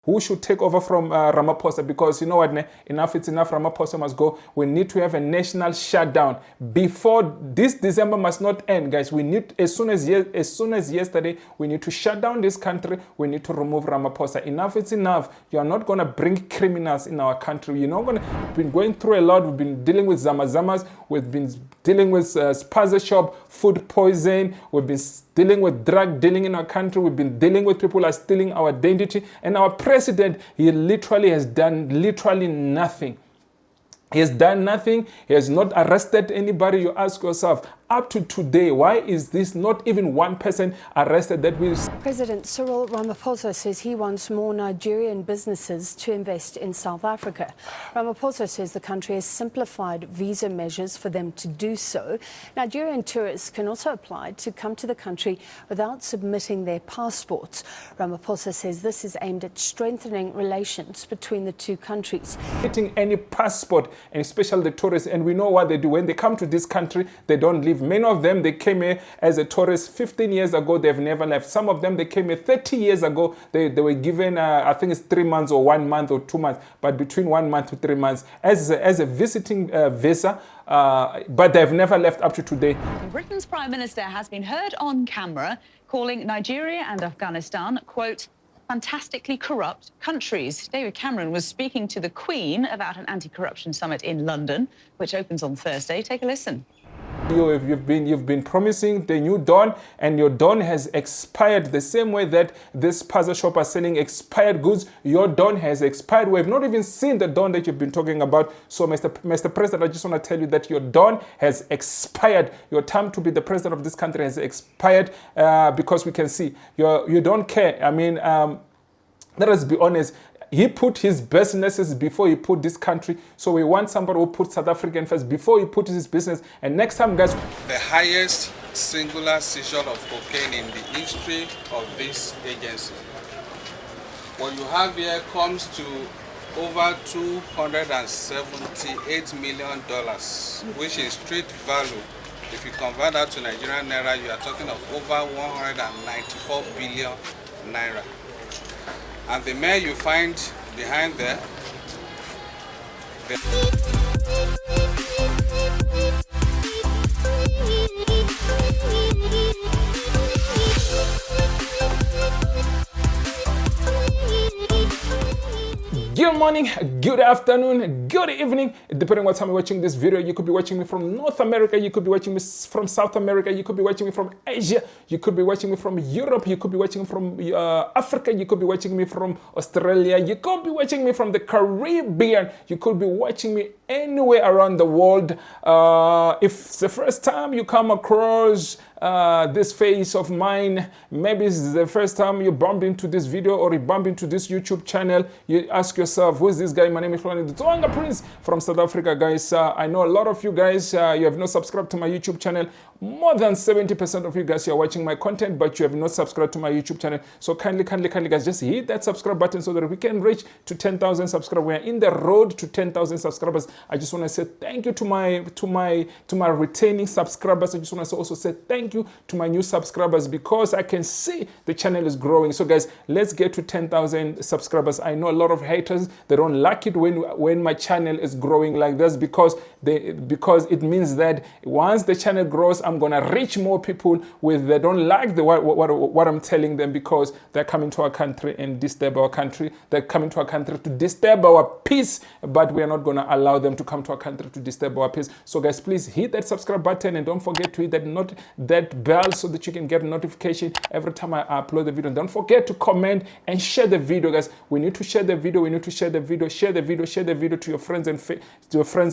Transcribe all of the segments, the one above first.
who should take over from Ramaphosa, because you know what, enough is enough. Ramaphosa must go. We need to have a national shutdown before this December must not end, guys. We need, as soon as yesterday, we need to shut down this country. We need to remove Ramaphosa. Enough is enough. You are not going to bring criminals in our country. You're not going to. We've been going through a lot. We've been dealing with zamazamas. We've been dealing with spaza shop, food poison. We've been dealing with drug dealing in our country. We've been dealing with people who are stealing our identity. And our president, he literally has done nothing. He has done nothing. He has not arrested anybody. You ask yourself, up to today, why is this not even one person arrested that will... President Cyril Ramaphosa says he wants more Nigerian businesses to invest in South Africa. Ramaphosa says the country has simplified visa measures for them to do so. Nigerian tourists can also apply to come to the country without submitting their passports. Ramaphosa says this is aimed at strengthening relations between the two countries. Getting any passport, and especially the tourists, and we know what they do. When they come to this country, they don't leave. Many of them, they came here as a tourist 15 years ago. They've never left. Some of them, they came here 30 years ago. They were given, I think it's 3 months or 1 month or 2 months, but between 1 month to 3 months as a visiting visa. But they've never left up to today. Britain's Prime Minister has been heard on camera calling Nigeria and Afghanistan, quote, fantastically corrupt countries. David Cameron was speaking to the Queen about an anti-corruption summit in London, which opens on Thursday. Take a listen. You've been promising the new dawn, and your dawn has expired. The same way that this puzzle shop are selling expired goods, your dawn has expired. We have not even seen the dawn that you've been talking about. So, Mr. President, I just want to tell you that your dawn has expired. Your time to be the president of this country has expired, because we can see you don't care. I mean, let us be honest. He put his businesses before he put this country. So we want somebody who puts South African first before he puts his business. And next time, guys... The highest singular seizure of cocaine in the history of this agency. What you have here comes to over $278 million, which is street value. If you convert that to Nigerian naira, you are talking of over 194 billion naira. And the mayor you find behind there, good morning, good afternoon, good evening, depending on what time you're watching this video. You could be watching me from North America, you could be watching me from South America, you could be watching me from Asia, you could be watching me from Europe, you could be watching me from Africa, you could be watching me from Australia, you could be watching me from the Caribbean, you could be watching me anywhere around the world. If it's the first time you come across this face of mine, maybe it's the first time you bump into this video or you bump into this YouTube channel, you ask yourself, who is this guy? My name is Hlulani, the Twanga Prince from South Africa, guys. I know a lot of you guys, you have not subscribed to my YouTube channel. More than 70% of you guys, you are watching my content, but you have not subscribed to my YouTube channel. So kindly, guys, just hit that subscribe button so that we can reach to 10,000 subscribers. We are in the road to 10,000 subscribers. I just want to say thank you to my retaining subscribers. I just want to also say thank you to my new subscribers, because I can see the channel is growing. So guys, let's get to 10,000 subscribers. I know a lot of haters, they don't like it when my channel is growing like this, because it means that once the channel grows, I'm gonna reach more people they don't like what I'm telling them, because they're coming to our country and disturb our country. They're coming to our country to disturb our peace, but we are not gonna allow them to come to our country to disturb our peace. So guys, please hit that subscribe button and don't forget to hit that bell so that you can get a notification every time I upload the video. And don't forget to comment and share the video, guys. We need to share the video. We need to share the video. Share the video to your friends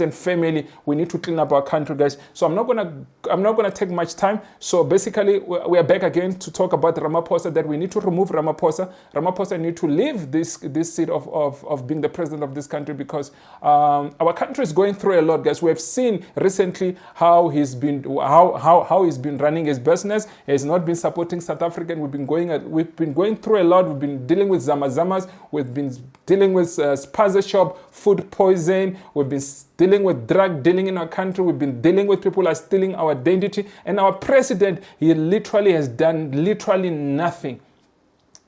and family. We need to clean up our country, guys. So I'm not gonna take much time. So basically, we are back again to talk about Ramaphosa, that we need to remove Ramaphosa. Ramaphosa need to leave this seat of being the president of this country, because our country is going through a lot, guys. We have seen recently how he's been running his business. He has not been supporting South Africa. We've been going through a lot. We've been dealing with zamazamas. We've been dealing with spaza shop, food poison. We've been dealing with drug dealing in our country. We've been dealing with people who are stealing our identity. And our president, he literally has done nothing.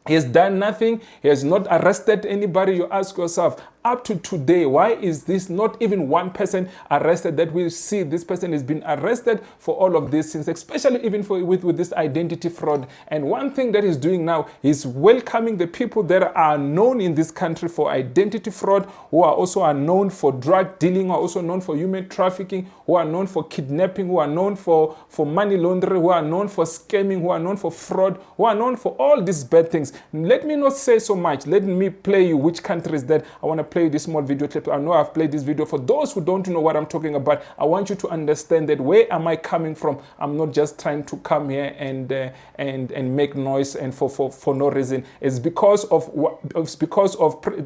He has done nothing. He has not arrested anybody. You ask yourself, up to today, why is this not even one person arrested that we see this person has been arrested for all of these things, especially even with this identity fraud. And one thing that he's doing now is welcoming the people that are known in this country for identity fraud, who are also known for drug dealing, who are also known for human trafficking, who are known for kidnapping, who are known for money laundering, who are known for scamming, who are known for fraud, who are known for all these bad things. Let me not say so much. Let me play you which country is that. I want to play this small video clip. I know I've played this video. For those who don't know what I'm talking about, I want you to understand that where am I coming from? I'm not just trying to come here and make noise and for no reason. It's because of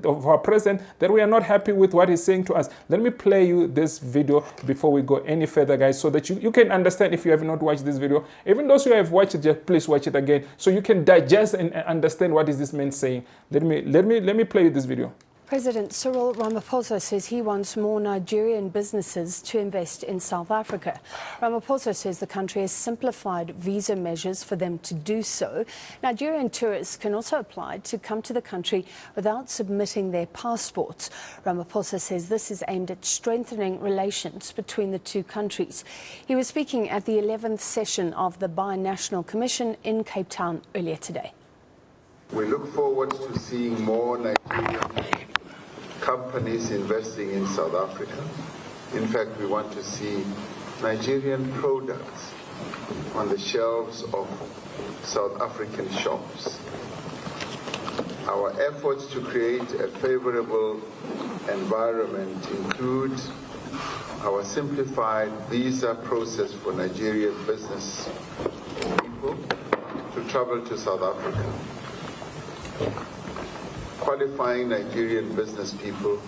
our president that we are not happy with what he's saying to us. Let me play you this video before we go any further, guys, so that you can understand. If you have not watched this video, even those who have watched it, just please watch it again so you can digest and understand what is this man saying. Let me play you this video. President Cyril Ramaphosa says he wants more Nigerian businesses to invest in South Africa. Ramaphosa says the country has simplified visa measures for them to do so. Nigerian tourists can also apply to come to the country without submitting their passports. Ramaphosa says this is aimed at strengthening relations between the two countries. He was speaking at the 11th session of the Binational Commission in Cape Town earlier today. We look forward to seeing more Nigerian companies investing in South Africa. In fact, we want to see Nigerian products on the shelves of South African shops. Our efforts to create a favorable environment include our simplified visa process for Nigerian business people to travel to South Africa. Qualifying Nigerian business people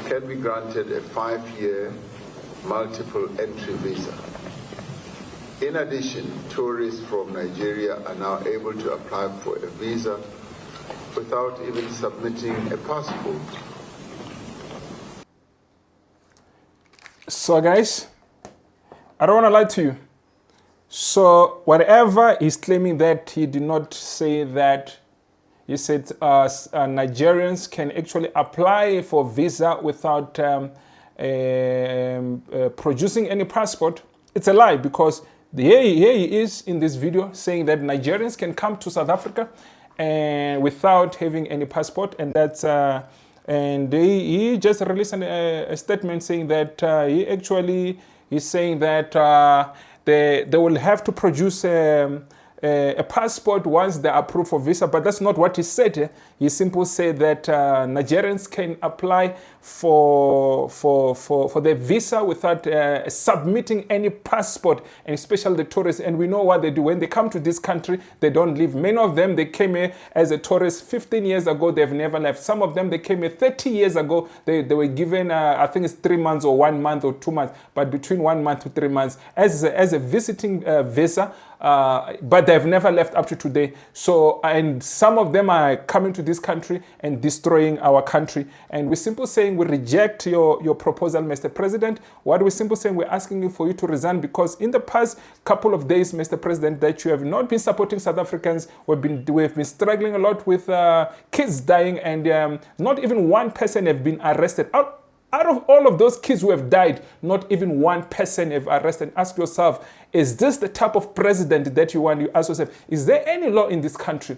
can be granted a 5-year multiple entry visa. In addition, tourists from Nigeria are now able to apply for a visa without even submitting a passport. So guys, I don't want to lie to you. So whatever he's claiming that he did not say that, he said Nigerians can actually apply for visa without producing any passport. It's a lie, because here he is in this video saying that Nigerians can come to South Africa and without having any passport, and that's and he just released a statement saying that he's saying that they will have to produce a passport once they are approved for visa, but that's not what he said. He simply said that Nigerians can apply for the visa without submitting any passport, and especially the tourists. And we know what they do when they come to this country. They don't leave. Many of them, they came here as a tourist 15 years ago. They've never left. Some of them, they came here 30 years ago. They were given I think it's 3 months or 1 month or 2 months, but between 1 month to 3 months as a visiting visa. But they've never left up to today. So, and some of them are coming to this country and destroying our country. And we're simply saying we reject your proposal, Mr. President. What we're simply saying, we're asking you for you to resign, because in the past couple of days, Mr. President, that you have not been supporting South Africans. We've been struggling a lot with kids dying, and not even one person have been arrested. Out of all of those kids who have died, not even one person have arrested. Ask yourself, is this the type of president that you want? You ask yourself, is there any law in this country?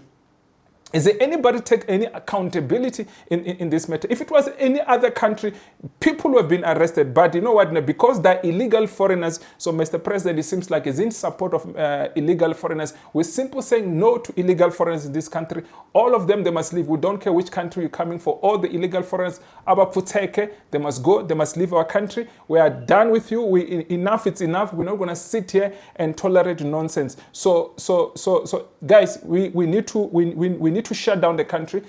Is there anybody take any accountability in this matter? If it was any other country, people would have been arrested. But you know what? Because they're illegal foreigners, so Mr. President, it seems like he's in support of illegal foreigners. We're simply saying no to illegal foreigners in this country. All of them, they must leave. We don't care which country you're coming for. All the illegal foreigners, they must go. They must leave our country. We are done with you. Enough, it's enough. We're not going to sit here and tolerate nonsense. So guys, we need to shut down the country.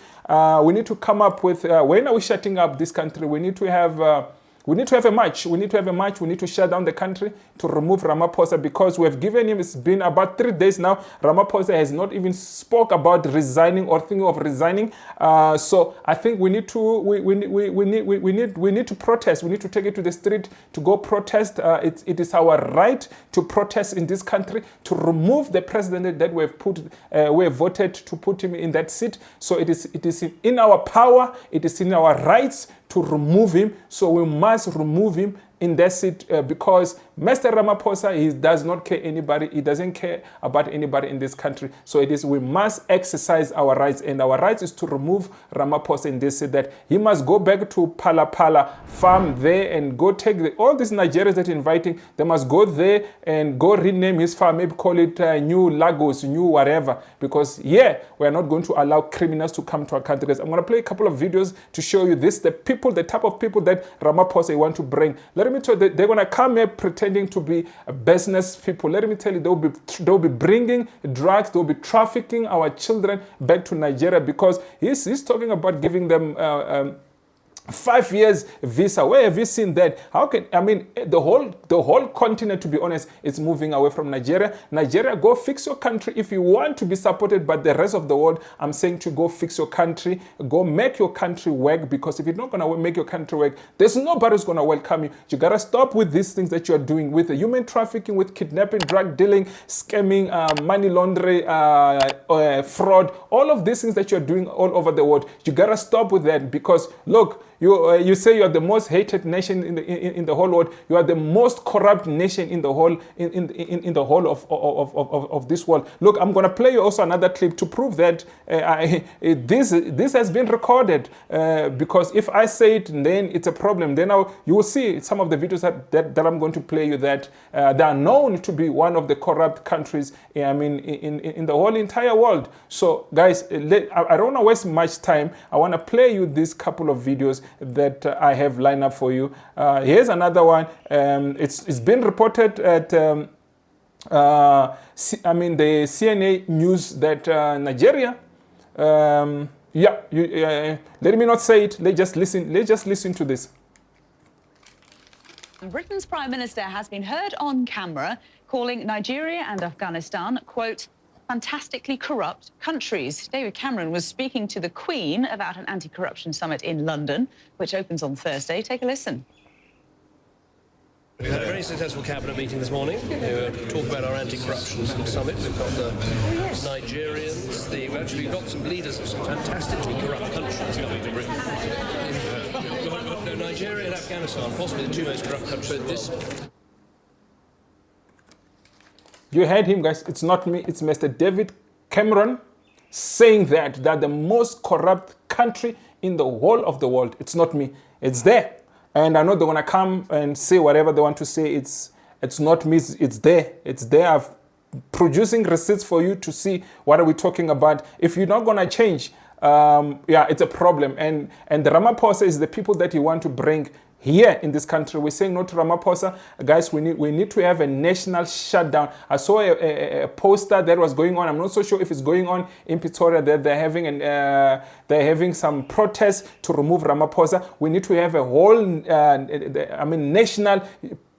We need to come up with when are we shutting up this country? We need to have We need to have a march. We need to have a march. We need to shut down the country to remove Ramaphosa, because we have given him, it's been about 3 days now. Ramaphosa has not even spoke about resigning or thinking of resigning. So I think we need to we need to protest. We need to take it to the street to go protest. It is our right to protest in this country to remove the president that we have voted to put him in that seat. So it is in our power. It is in our rights to remove him. So we must remove him in that seat because Mr. Ramaphosa, he does not care anybody. He doesn't care about anybody in this country. So it is, we must exercise our rights, and our rights is to remove Ramaphosa in this seat, that he must go back to Pala farm there and go take all these Nigerians that inviting, they must go there and go rename his farm, maybe call it New Lagos, New whatever, because we are not going to allow criminals to come to our country. I'm going to play a couple of videos to show you this, the type of people that Ramaphosa want to bring. Let me tell you, they're going to come here pretending to be business people. Let me tell you, they'll be bringing drugs, they'll be trafficking our children back to Nigeria, because he's talking about giving them 5 years visa. Where have you seen that? How can, I mean, the whole continent, to be honest, is moving away from Nigeria. Nigeria, go fix your country if you want to be supported by the rest of the world. I'm saying to go fix your country, go make your country work, because if you're not going to make your country work, there's nobody who's going to welcome you. You got to stop with these things that you're doing, with the human trafficking, with kidnapping, drug dealing, scamming, money laundering, fraud, all of these things that you're doing all over the world. You got to stop with that, because look, you say you are the most hated nation in the whole world. You are the most corrupt nation in the whole in the whole of this world. Look, I'm going to play you also another clip to prove that this has been recorded. Because if I say it, then it's a problem. Then you will see some of the videos that I'm going to play you that they are known to be one of the corrupt countries. I mean, in the whole entire world. So, guys, I don't want to waste much time. I want to play you this couple of videos that I have lined up for you. Here's another one. It's been reported at the CNA news that Nigeria. Let me not say it. Let's just listen to this. Britain's Prime Minister has been heard on camera calling Nigeria and Afghanistan, quote, fantastically corrupt countries. David Cameron was speaking to the Queen about an anti-corruption summit in London, which opens on Thursday. Take a listen. We had a very successful cabinet meeting this morning. We talk about our anti-corruption summit. We've got the Nigerians. We've got some leaders of some fantastically corrupt countries coming to Britain. Nigeria and Afghanistan, possibly the two most corrupt countries. You heard him, guys. It's not me. It's Mr. David Cameron saying that the most corrupt country in the whole of the world. It's not me. It's there. And I know they're going to come and say whatever they want to say. It's not me. It's there. It's there. I'm producing receipts for you to see what are we talking about. If you're not going to change, it's a problem. And the Ramaphosa is the people that you want to bring here in this country. We're saying no to Ramaphosa. Guys, we need to have a national shutdown. I saw a poster that was going on. I'm not so sure if it's going on in Pretoria, that they're having some protests to remove Ramaphosa. We need to have a whole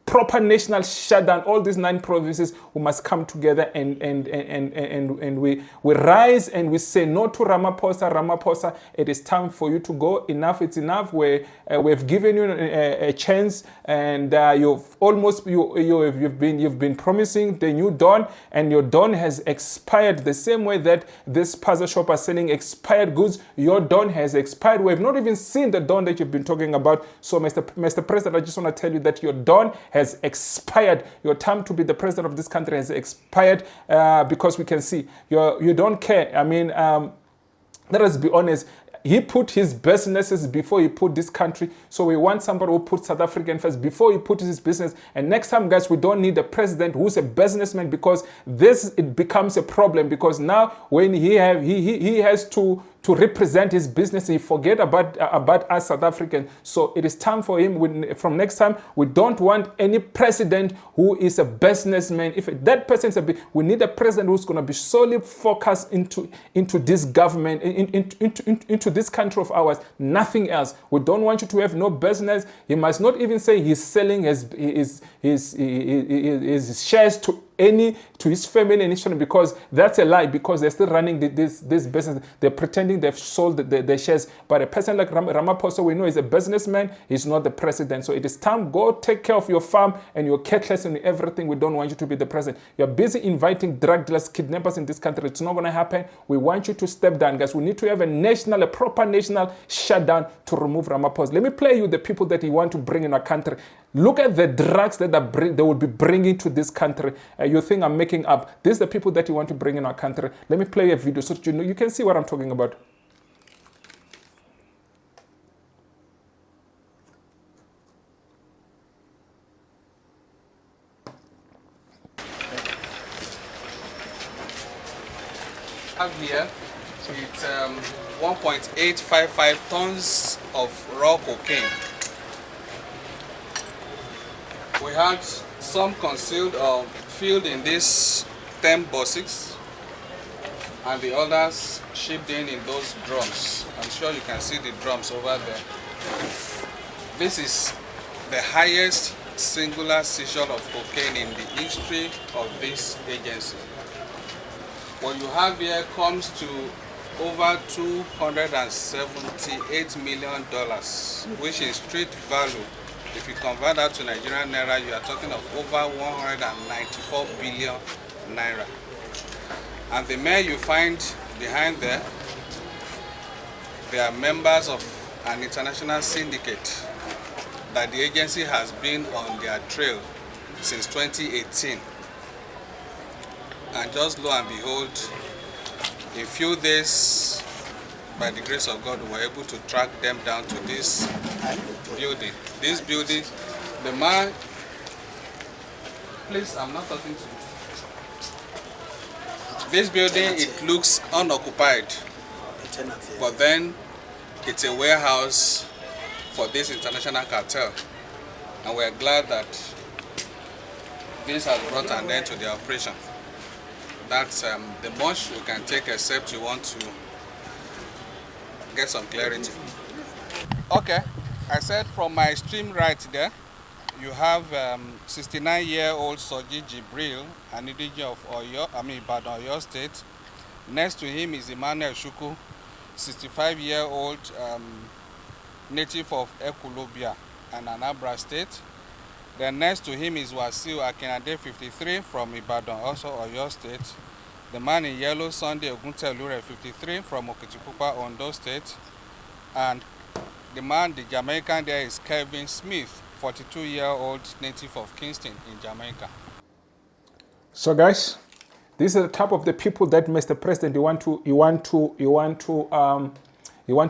proper national shutdown. All these 9 provinces, we must come together and we rise and we say no to Ramaphosa. Ramaphosa, it is time for you to go. Enough, it's enough. We've given you a chance, and you've been promising the new dawn, and your dawn has expired. The same way that this puzzle shop are selling expired goods, your dawn has expired. We have not even seen the dawn that you've been talking about. So, Mr. President, I just want to tell you that your dawn has expired. Your time to be the president of this country has expired, because we can see you don't care. I mean, let us be honest. He put his businesses before he put this country. So we want somebody who put South African first before he put his business. And next time, guys, we don't need a president who's a businessman, because it becomes a problem. Because now when he has to to represent his business. He forget about us South Africans. So it is time for him. From next time, we don't want any president who is a businessman. If that person is we need a president who's going to be solely focused into this government, into this country of ours. Nothing else. We don't want you to have no business. He must not even say he's selling his shares to his family and his family, because that's a lie, because they're still running this business. They're pretending they've sold their shares. But a person like Ramaphosa, we know, is a businessman. He's not the president. So it is time, go take care of your farm and your cattle and everything. We don't want you to be the president. You're busy inviting drug dealers, kidnappers in this country. It's not going to happen. We want you to step down, guys. We need to have a proper national shutdown to remove Ramaphosa. Let me play you the people that he want to bring in our country. Look at the drugs that they will be bringing to this country. You think I'm making up? These are the people that you want to bring in our country. Let me play a video so that you can see what I'm talking about. Here, it's 1.855 tons of raw cocaine. We had some concealed or filled in these 10 boxes, and the others shipped in those drums. I'm sure you can see the drums over there. This is the highest singular seizure of cocaine in the history of this agency. What you have here comes to over $278 million, which in street value, if you convert that to Nigerian naira, you are talking of over 194 billion naira. And the men you find behind there, they are members of an international syndicate that the agency has been on their trail since 2018. And just lo and behold, in few days, by the grace of God, we were able to track them down to this building. This building, the man, please, I'm not talking to you. This building, it looks unoccupied, but then it's a warehouse for this international cartel. And we're glad that this has brought an end to the operation. That's the most we can take, except you want to get some clarity. Okay, I said from my extreme right there, you have 69-year-old Soji Jibril, an indigenous of Ibadan, Oyo State. Next to him is Emmanuel Shuku, 65-year-old native of Ekulobia and Anambra State. Then next to him is Wasiu Akinade, 53, from Ibadan, also Oyo State. The man in yellow, Sunday Oguntelure, 53, from Okitipupa, Ondo State. And the man, the Jamaican there, is Kevin Smith, 42-year-old native of Kingston in Jamaica. So guys, these are the type of the people that Mr. President you want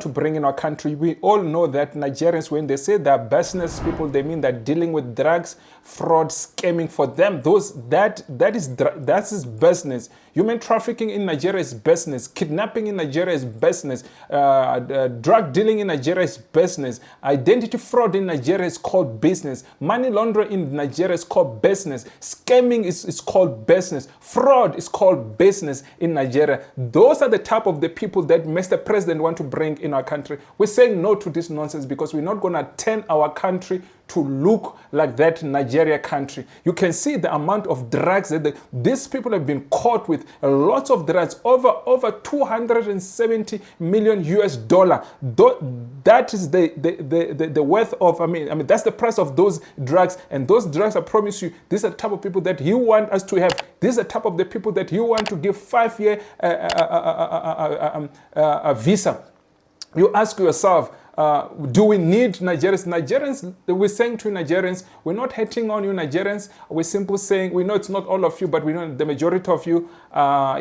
to bring in our country. We all know that Nigerians, when they say they're business people, they mean they're dealing with drugs, fraud, scamming. For them, that is business. Human trafficking in Nigeria is business. Kidnapping in Nigeria is business. Drug dealing in Nigeria is business. Identity fraud in Nigeria is called business. Money laundering in Nigeria is called business. Scamming is called business. Fraud is called business in Nigeria. Those are the type of the people that Mr. President want to bring in our country. We're saying no to this nonsense because we're not going to turn our country to look like that Nigeria country. You can see the amount of drugs that these people have been caught with. Lots of drugs, over 270 million US dollar. That is the worth of. I mean that's the price of those drugs. And those drugs, I promise you, these are the type of people that you want us to have. These are the type of the people that you want to give 5-year visa. You ask yourself, Do we need Nigerians? Nigerians, we're saying to Nigerians, we're not hating on you Nigerians. We're simply saying, we know it's not all of you, but we know the majority of you, you are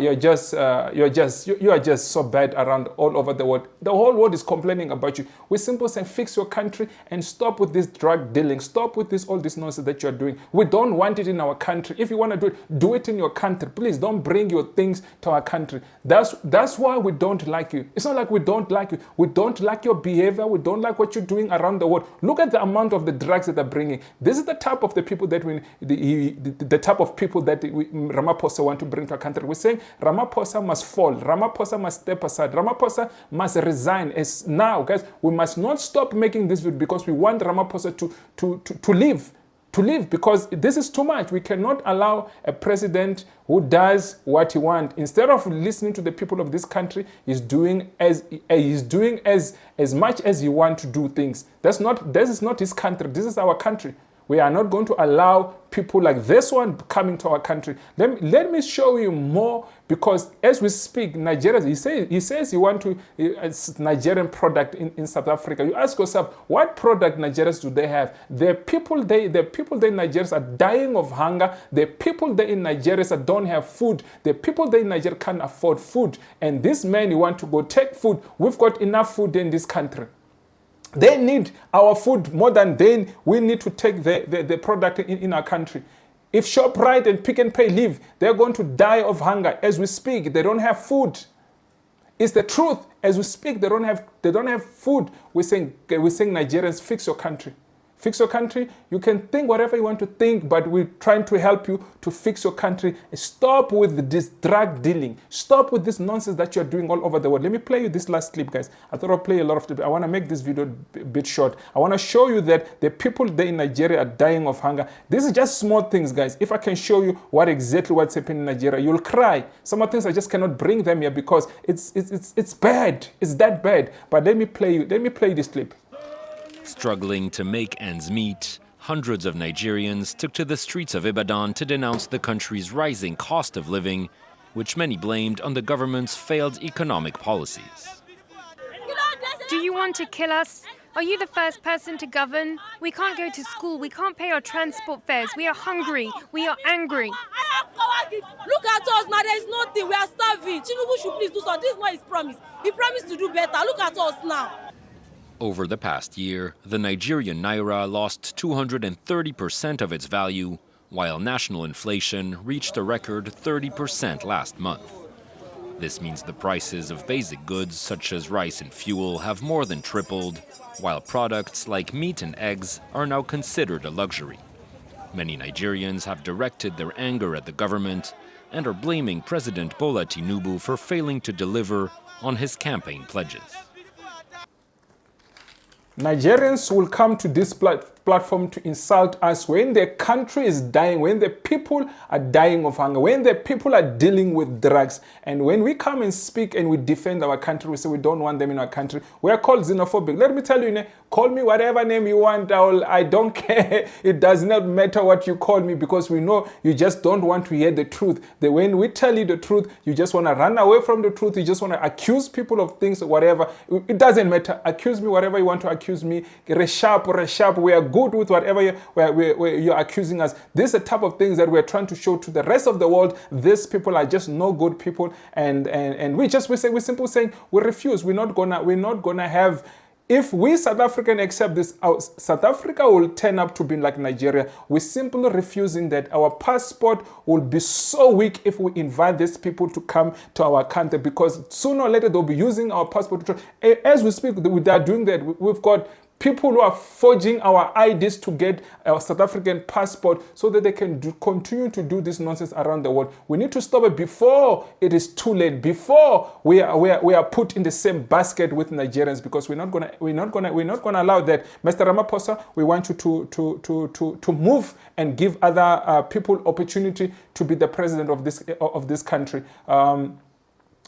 just so bad around all over the world. The whole world is complaining about you. We're simply saying, fix your country and stop with this drug dealing. Stop with all this nonsense that you're doing. We don't want it in our country. If you want to do it in your country. Please don't bring your things to our country. That's why we don't like you. It's not like we don't like you. We don't like your behavior. We don't like what you're doing around the world. Look at the amount of the drugs that they're bringing. This is the type of the people that the type of people that Ramaphosa want to bring to our country. We're saying Ramaphosa must fall. Ramaphosa must step aside. Ramaphosa must resign. As now, guys, we must not stop making this video because we want Ramaphosa to leave. To leave, because this is too much. We cannot allow a president who does what he wants. Instead of listening to the people of this country, he's doing as much as he wants to do things. This is not his country. This is our country. We are not going to allow people like this one coming to our country. Let me show you more, because as we speak, Nigeria, he says he wants to Nigerian product in South Africa. You ask yourself, what product Nigerians do they have? The people there in Nigeria are dying of hunger. The people there in Nigeria don't have food. The people there in Nigeria can't afford food. And this man, you want to go take food. We've got enough food in this country. They need our food more than we need to take the product in our country. If ShopRite and Pick and Pay leave, they're going to die of hunger. As we speak, they don't have food. It's the truth. As we speak, they don't have food. We're saying Nigerians, fix your country. Fix your country. You can think whatever you want to think, but we're trying to help you to fix your country. Stop with this drug dealing. Stop with this nonsense that you're doing all over the world. Let me play you this last clip, guys. I thought I'll play a lot of clips. I want to make this video a bit short. I want to show you that the people there in Nigeria are dying of hunger. This is just small things, guys. If I can show you what's happening in Nigeria, you'll cry. Some of the things I just cannot bring them here because it's bad. It's that bad. But let me play this clip. Struggling to make ends meet, hundreds of Nigerians took to the streets of Ibadan to denounce the country's rising cost of living, which many blamed on the government's failed economic policies. Do you want to kill us? Are you the first person to govern? We can't go to school. We can't pay our transport fares. We are hungry. We are angry. Look at us now. There is nothing. We are starving. Tinubu should please do something. This is not his promise. He promised to do better. Look at us now. Over the past year, the Nigerian naira lost 230% of its value, while national inflation reached a record 30% last month. This means the prices of basic goods such as rice and fuel have more than tripled, while products like meat and eggs are now considered a luxury. Many Nigerians have directed their anger at the government and are blaming President Bola Tinubu for failing to deliver on his campaign pledges. Nigerians will come to this platform to insult us when their country is dying, when the people are dying of hunger, when the people are dealing with drugs. And when we come and speak and we defend our country, we say we don't want them in our country, we are called xenophobic. Let me tell you, call me whatever name you want. I don't care. It does not matter what you call me, because we know you just don't want to hear the truth. When we tell you the truth, you just want to run away from the truth. You just want to accuse people of things or whatever. It doesn't matter. Accuse me whatever you want to accuse me. Resharp. We are good with whatever you're accusing us. This is the type of things that we're trying to show to the rest of the world. These people are just no good people, and we're simply saying we refuse. We're not gonna have. If we South African accept this, South Africa will turn up to be like Nigeria. We're simply refusing that. Our passport will be so weak if we invite these people to come to our country, because sooner or later they'll be using our passport. As we speak, they are doing that. We've got people who are forging our IDs to get our South African passport so that they can continue to do this nonsense around the world. We need to stop it before it is too late, before we are put in the same basket with Nigerians, because we're not gonna allow that. Mr. Ramaphosa, we want you to move and give other people opportunity to be the president of this country.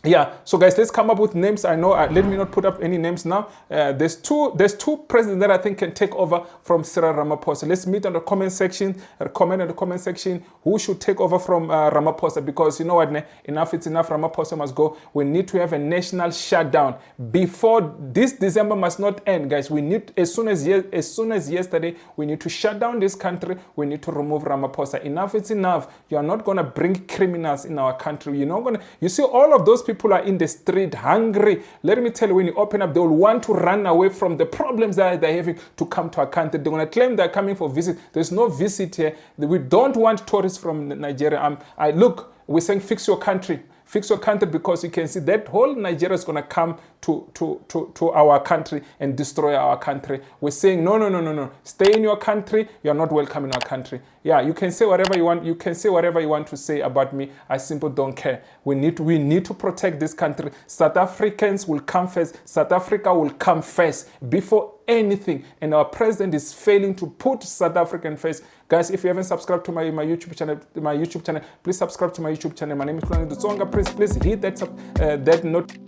Yeah, so guys, let's come up with names. I know, let me not put up any names now. There's two presidents that I think can take over from Cyril Ramaphosa. Let's meet on the comment section, comment in the comment section who should take over from Ramaphosa, because you know what, enough it's enough. Ramaphosa must go. We need to have a national shutdown before this December must not end, guys. We need, as soon as yesterday, we need to shut down this country. We need to remove Ramaphosa. Enough it's enough. You are not going to bring criminals in our country. You're not going to, you see all of those people are in the street hungry. Let me tell you, when you open up, they will want to run away from the problems that they're having to come to our country. They're going to claim they're coming for visit. There's no visit here. We don't want tourists from Nigeria. Look, we're saying fix your country. Fix your country, because you can see that whole Nigeria is going to come to our country and destroy our country. We're saying, no. Stay in your country. You're not welcome in our country. Yeah, you can say whatever you want. You can say whatever you want to say about me. I simply don't care. We need to protect this country. South Africans will come first. South Africa will come first before anything. And our president is failing to put South African first. Guys, if you haven't subscribed to my YouTube channel, please subscribe to my YouTube channel. My name is Hlulani. Please hit that note.